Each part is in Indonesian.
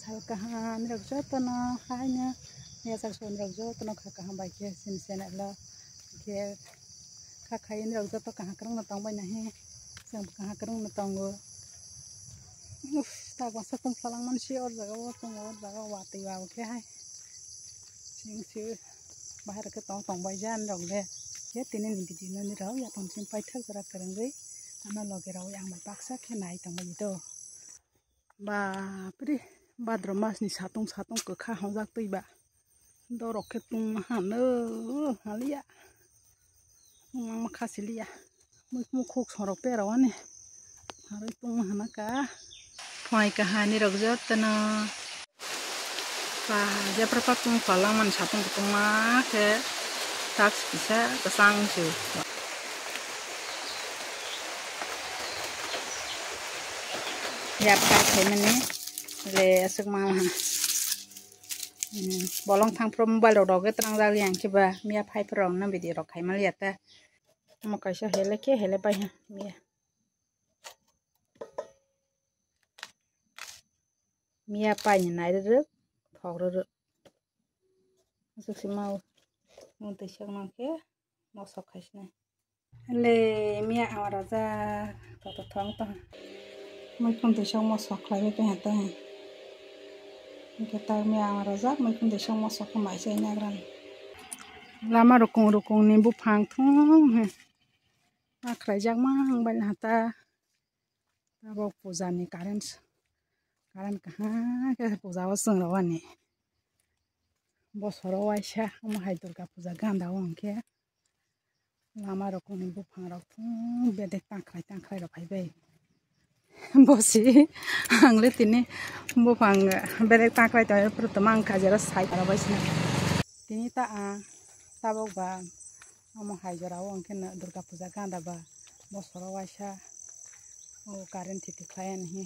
salkahan rokjo tono haina ya sakson rokjo tono khakahan baike sinsen ala ke khakain rokjo to kahakrang na tong bai nahi sang kahakrang na tongo ta ko sa tum phalang man si or jaga wati wa ke hai sing si bahar ke tong bai jan rok le ye tinin bidi no ni raw ya tong sim pai thak jara karang gai ana loge raw yang mai paksa ke nai tong bai to ba pri badro mas ni satung ke kha hojak tui ba do rok ke tung han no halia mang makhasilia mu khok sorok pe rawani hari tung hana ka phai ka hani rok jot na pa ja prapa tung phalang man satung tung ma ke tak bisa kesang su ya pa ke mane le asuk ma bolong thang from mobile rok ke trang jali yang ke ba mia phai prong na bidi rok khai mal yata mo kaisa hele ke hele bai ha mia pai ni nai ru thok ru asuk si mau mun te sak ma ke mo sok khaisna le mia awara ja to thong to moi kun te sak mo sok khlai pe ha ta ke ta mia awara ja moi kun te sak mo sok mai sai na gran lama rokong nimbu phang thong he akhlai jak ma hang bai hata abo puja ni karen kaha ke puja wa sung rawani bosoro waisa mo hai durga puja ganda wangke lama rokong nimbu phang rok thong bedek tangkhai rok hai bai bosi angle tini bu phang bedek tangkhai ta prutmang khajera sai para bai sina tini ta tabok ba amo hai jora wangke na durga puja ganda ba bosoro waisa o karen thiti khlayan hi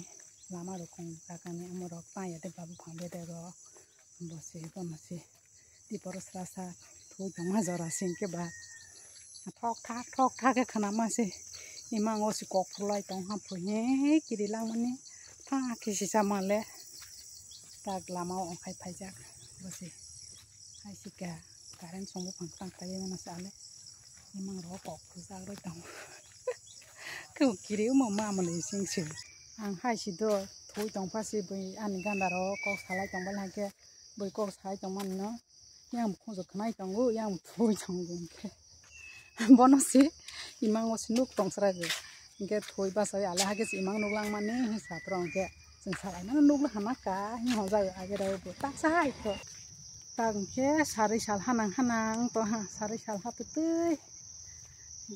lama rokong kakani amorok paya de babu phangbe de ro bosi bonasi di poros rasa thu jama jora singke ba thok thak ke khana ma se imang o si kok phulai tong ha phune kiri lang mani tha ke si samale tak lama o khai phaijak bosi hai sika karen sombu phang tang kai na sale imang ro kok phujak roi tong ku kiri mo ma mani sing si ang hai si do thui tong pha si bai ani ganda ro kok salai tong bal ha ke bai kok sai tong man no yang khojok khnai tong go yang thui tong gum ke bonosi imang o sinuk tong sra ge ke thui ba sai ala ha ke imang nuklang mane sa prong ke sing salai na nukla hana ka hi ho jai age ro bo tak sai to tang ke sari sal hanang to ha sari sal ha putui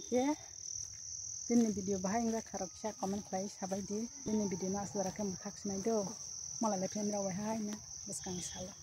ke ini video bahaya enggak kharap share comment like sabai di ini video na asal rakam thak sinai do mala le phem rawai hai na bas kang sala